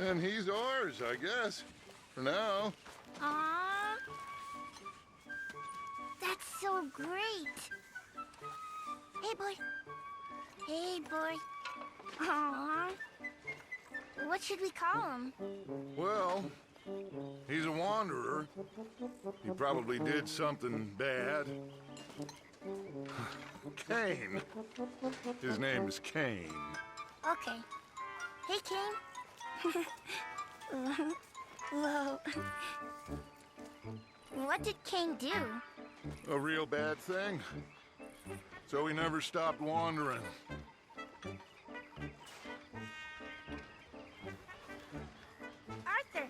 And he's ours, I guess. For now. Aww. That's so great. Hey, boy. Hey, boy. Aww. What should we call him? Well, he's a wanderer. He probably did something bad. Cain. His name's Cain. Okay. Hey, Cain. Whoa. What did Cain do? A real bad thing. So he never stopped wandering. Arthur,